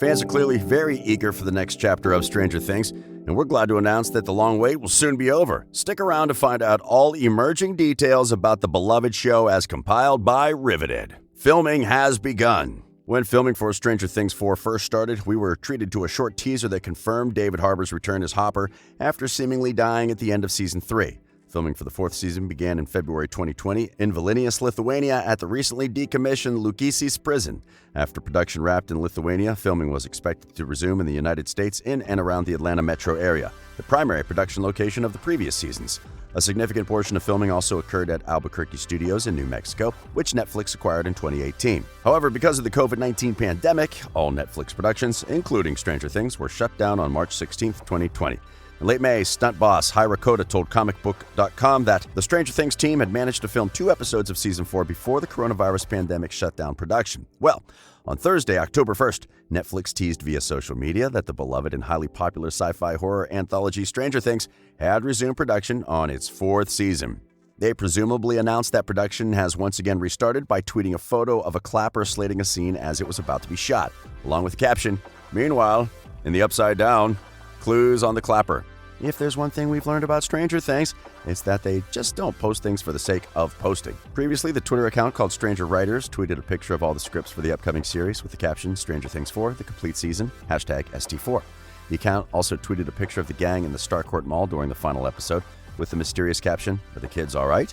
Fans are clearly very eager for the next chapter of Stranger Things, and we're glad to announce that the long wait will soon be over. Stick around to find out all emerging details about the beloved show as compiled by Riveted. Filming has begun. When filming for Stranger Things 4 first started, we were treated to a short teaser that confirmed David Harbour's return as Hopper after seemingly dying at the end of Season 3. Filming for the fourth season began in February 2020 in Vilnius, Lithuania at the recently decommissioned Lukisis prison. After production wrapped in Lithuania, filming was expected to resume in the United States in and around the Atlanta metro area, the primary production location of the previous seasons. A significant portion of filming also occurred at Albuquerque Studios in New Mexico, which Netflix acquired in 2018. However, because of the COVID-19 pandemic, all Netflix productions, including Stranger Things, were shut down on March 16, 2020. In late May, stunt boss Hira Koda told comicbook.com that the Stranger Things team had managed to film 2 episodes of Season 4 before the coronavirus pandemic shut down production. Well, on Thursday, October 1st, Netflix teased via social media that the beloved and highly popular sci-fi horror anthology Stranger Things had resumed production on its 4th season. They presumably announced that production has once again restarted by tweeting a photo of a clapper slating a scene as it was about to be shot, along with the caption, "Meanwhile, in the Upside Down, clues on the clapper." If there's one thing we've learned about Stranger Things, it's that they just don't post things for the sake of posting. Previously, the Twitter account called Stranger Writers tweeted a picture of all the scripts for the upcoming series with the caption, "Stranger Things 4, the complete season, #ST4. The account also tweeted a picture of the gang in the Starcourt Mall during the final episode with the mysterious caption, "Are the kids all right?"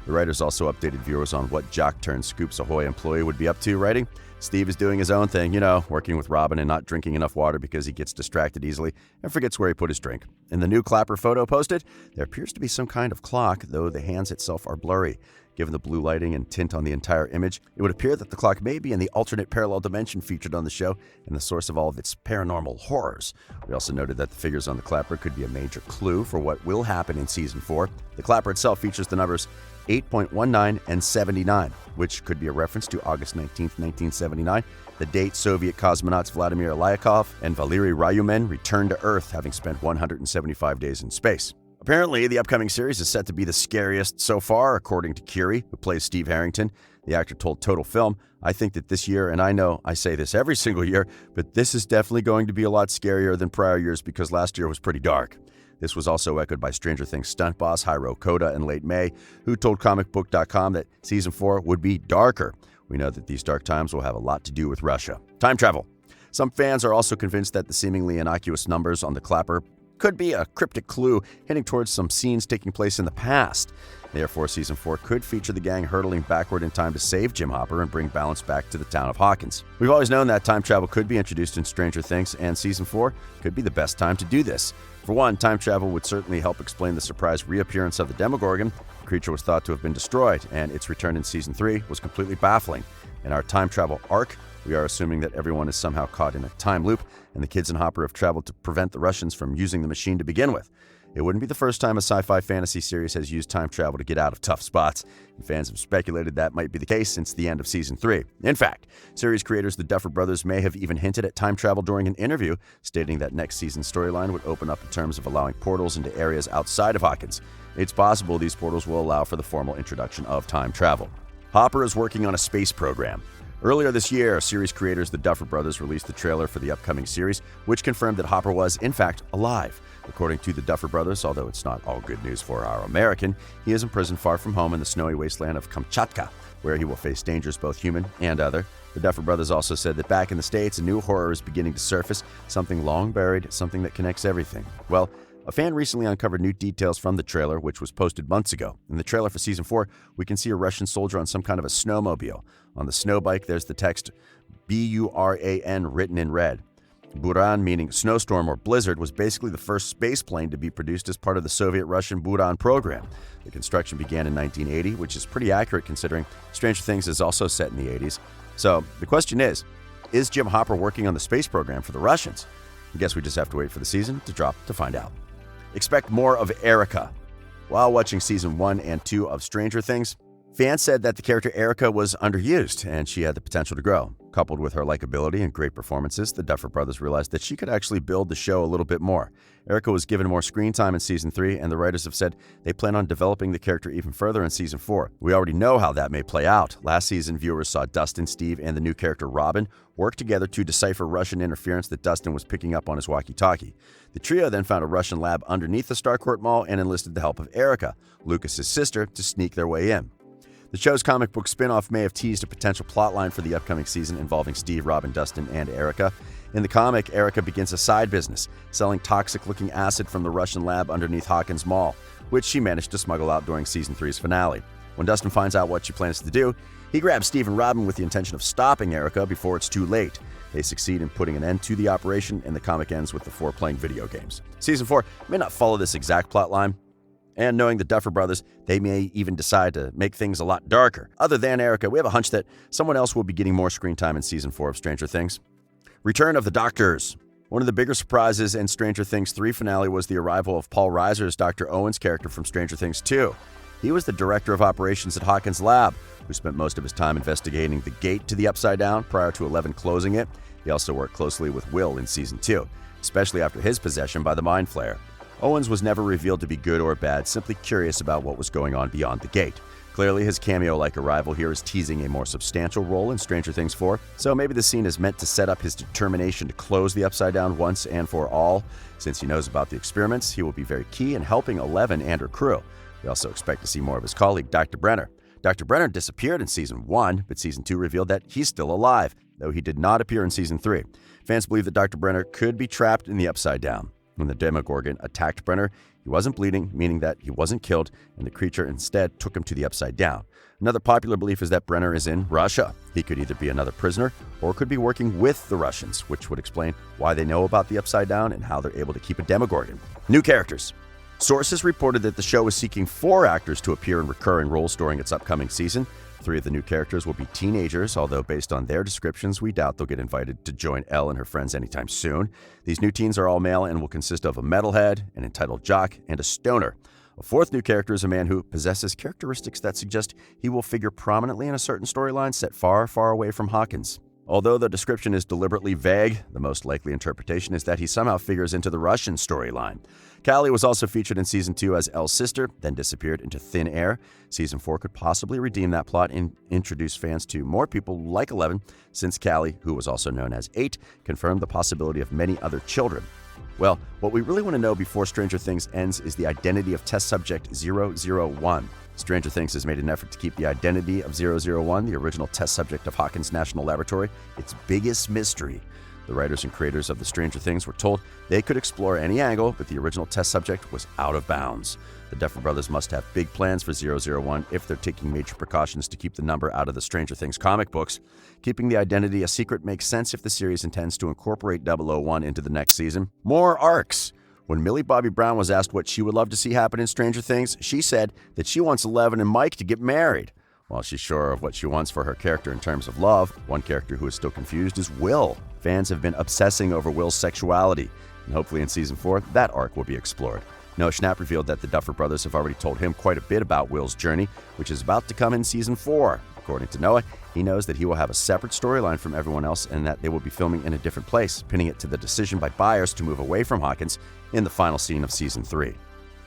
The writers also updated viewers on what jock-turned-Scoops Ahoy employee would be up to, writing, "Steve is doing his own thing, working with Robin and not drinking enough water because he gets distracted easily and forgets where he put his drink." In the new clapper photo posted, there appears to be some kind of clock, though the hands itself are blurry. Given the blue lighting and tint on the entire image, it would appear that the clock may be in the alternate parallel dimension featured on the show and the source of all of its paranormal horrors. We also noted that the figures on the clapper could be a major clue for what will happen in Season 4. The clapper itself features the numbers 8.19 and 79, which could be a reference to August 19, 1979, the date Soviet cosmonauts Vladimir Ilyakov and Valery Ryumin returned to Earth, having spent 175 days in space. Apparently, the upcoming series is set to be the scariest so far, according to Curie, who plays Steve Harrington. The actor told Total Film, "I think that this year, and I know I say this every single year, but this is definitely going to be a lot scarier than prior years because last year was pretty dark." This was also echoed by Stranger Things stunt boss Hiro Koda in late May, who told comicbook.com that Season 4 would be darker. We know that these dark times will have a lot to do with Russia. Time travel. Some fans are also convinced that the seemingly innocuous numbers on the clapper could be a cryptic clue hinting towards some scenes taking place in the past. Therefore, Season 4 could feature the gang hurtling backward in time to save Jim Hopper and bring balance back to the town of Hawkins. We've always known that time travel could be introduced in Stranger Things, and Season 4 could be the best time to do this. For one, time travel would certainly help explain the surprise reappearance of the Demogorgon. The creature was thought to have been destroyed, and its return in Season 3 was completely baffling. In our time travel arc, we are assuming that everyone is somehow caught in a time loop, and the kids and Hopper have traveled to prevent the Russians from using the machine to begin with. It wouldn't be the first time a sci-fi fantasy series has used time travel to get out of tough spots, and fans have speculated that might be the case since the end of Season 3. In fact, series creators the Duffer Brothers may have even hinted at time travel during an interview, stating that next season's storyline would open up in terms of allowing portals into areas outside of Hawkins. It's possible these portals will allow for the formal introduction of time travel. Hopper is working on a space program. Earlier this year, series creators the Duffer Brothers released the trailer for the upcoming series, which confirmed that Hopper was, in fact, alive. According to the Duffer Brothers, although it's not all good news for our American, he is imprisoned far from home in the snowy wasteland of Kamchatka, where he will face dangers both human and other. The Duffer Brothers also said that back in the States, a new horror is beginning to surface, something long buried, something that connects everything. Well, a fan recently uncovered new details from the trailer, which was posted months ago. In the trailer for Season 4, we can see a Russian soldier on some kind of a snowmobile. On the snow bike, there's the text BURAN written in red. Buran, meaning snowstorm or blizzard, was basically the first space plane to be produced as part of the Soviet-Russian Buran program. The construction began in 1980, which is pretty accurate considering Stranger Things is also set in the 80s. So the question is Jim Hopper working on the space program for the Russians? I guess we just have to wait for the season to drop to find out. Expect more of Erica. While watching Season 1 and 2 of Stranger Things, Fans said that the character Erica was underused and she had the potential to grow. Coupled with her likability and great performances, the Duffer Brothers realized that she could actually build the show a little bit more. Erica was given more screen time in Season 3, and the writers have said they plan on developing the character even further in Season 4. We already know how that may play out. Last season, viewers saw Dustin, Steve, and the new character Robin work together to decipher Russian interference that Dustin was picking up on his walkie-talkie. The trio then found a Russian lab underneath the Starcourt Mall and enlisted the help of Erica, Lucas's sister, to sneak their way in. The show's comic book spin-off may have teased a potential plotline for the upcoming season involving Steve, Robin, Dustin, and Erica. In the comic, Erica begins a side business, selling toxic-looking acid from the Russian lab underneath Hawkins Mall, which she managed to smuggle out during Season 3's finale. When Dustin finds out what she plans to do, he grabs Steve and Robin with the intention of stopping Erica before it's too late. They succeed in putting an end to the operation, and the comic ends with the four playing video games. Season 4 may not follow this exact plotline, and knowing the Duffer Brothers, they may even decide to make things a lot darker. Other than Erica, we have a hunch that someone else will be getting more screen time in Season 4 of Stranger Things. Return of the Doctors. One of the bigger surprises in Stranger Things 3 finale was the arrival of Paul Reiser as Dr. Owen's character from Stranger Things 2. He was the director of operations at Hawkins Lab, who spent most of his time investigating the gate to the Upside Down prior to 11 closing it. He also worked closely with Will in Season 2, especially after his possession by the Mind Flayer. Owens was never revealed to be good or bad, simply curious about what was going on beyond the gate. Clearly, his cameo-like arrival here is teasing a more substantial role in Stranger Things 4, so maybe the scene is meant to set up his determination to close the Upside Down once and for all. Since he knows about the experiments, he will be very key in helping Eleven and her crew. We also expect to see more of his colleague, Dr. Brenner. Dr. Brenner disappeared in Season 1, but Season 2 revealed that he's still alive, though he did not appear in Season 3. Fans believe that Dr. Brenner could be trapped in the Upside Down. When the Demogorgon attacked Brenner, he wasn't bleeding, meaning that he wasn't killed, and the creature instead took him to the Upside Down. Another popular belief is that Brenner is in Russia. He could either be another prisoner or could be working with the Russians, which would explain why they know about the Upside Down and how they're able to keep a Demogorgon. New characters. Sources reported that the show is seeking 4 actors to appear in recurring roles during its upcoming season. 3 of the new characters will be teenagers, although based on their descriptions, we doubt they'll get invited to join Elle and her friends anytime soon. These new teens are all male and will consist of a metalhead, an entitled jock, and a stoner. A 4th new character is a man who possesses characteristics that suggest he will figure prominently in a certain storyline set far, far away from Hawkins. Although the description is deliberately vague, the most likely interpretation is that he somehow figures into the Russian storyline. Callie was also featured in Season 2 as Elle's sister, then disappeared into thin air. Season 4 could possibly redeem that plot and introduce fans to more people like Eleven, since Callie, who was also known as 8, confirmed the possibility of many other children. Well, what we really want to know before Stranger Things ends is the identity of test subject 001. Stranger Things has made an effort to keep the identity of 001, the original test subject of Hawkins National Laboratory, its biggest mystery. The writers and creators of the Stranger Things were told they could explore any angle, but the original test subject was out of bounds. The Duffer Brothers must have big plans for 001 if they're taking major precautions to keep the number out of the Stranger Things comic books. Keeping the identity a secret makes sense if the series intends to incorporate 001 into the next season. More arcs. When Millie Bobby Brown was asked what she would love to see happen in Stranger Things, she said that she wants Eleven and Mike to get married. While she's sure of what she wants for her character in terms of love, one character who is still confused is Will. Fans have been obsessing over Will's sexuality, and hopefully in Season 4, that arc will be explored. Noah Schnapp revealed that the Duffer Brothers have already told him quite a bit about Will's journey, which is about to come in Season 4. According to Noah, he knows that he will have a separate storyline from everyone else and that they will be filming in a different place, pinning it to the decision by buyers to move away from Hawkins in the final scene of Season 3.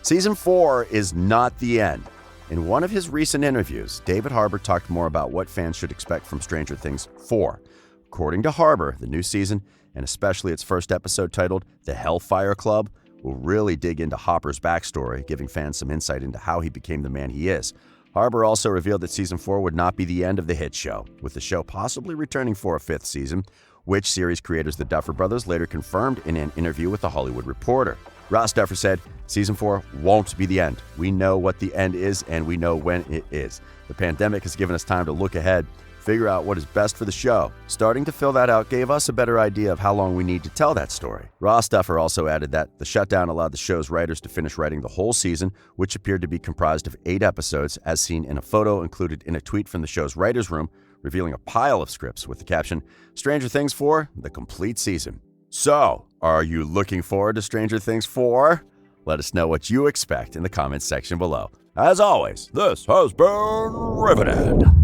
Season 4 is not the end. In one of his recent interviews, David Harbour talked more about what fans should expect from Stranger Things 4. According to Harbour, the new season, and especially its first episode titled The Hellfire Club, will really dig into Hopper's backstory, giving fans some insight into how he became the man he is. Harbour also revealed that Season 4 would not be the end of the hit show, with the show possibly returning for a 5th season, which series creators the Duffer Brothers later confirmed in an interview with The Hollywood Reporter. Ross Duffer said, "Season 4 won't be the end. We know what the end is, and we know when it is. The pandemic has given us time to look ahead, figure out what is best for the show. Starting to fill that out gave us a better idea of how long we need to tell that story." Ross Duffer also added that the shutdown allowed the show's writers to finish writing the whole season, which appeared to be comprised of 8 episodes, as seen in a photo included in a tweet from the show's writers' room, revealing a pile of scripts with the caption, "Stranger Things 4, the complete season." So, are you looking forward to Stranger Things 4? Let us know what you expect in the comments section below. As always, this has been Riveted.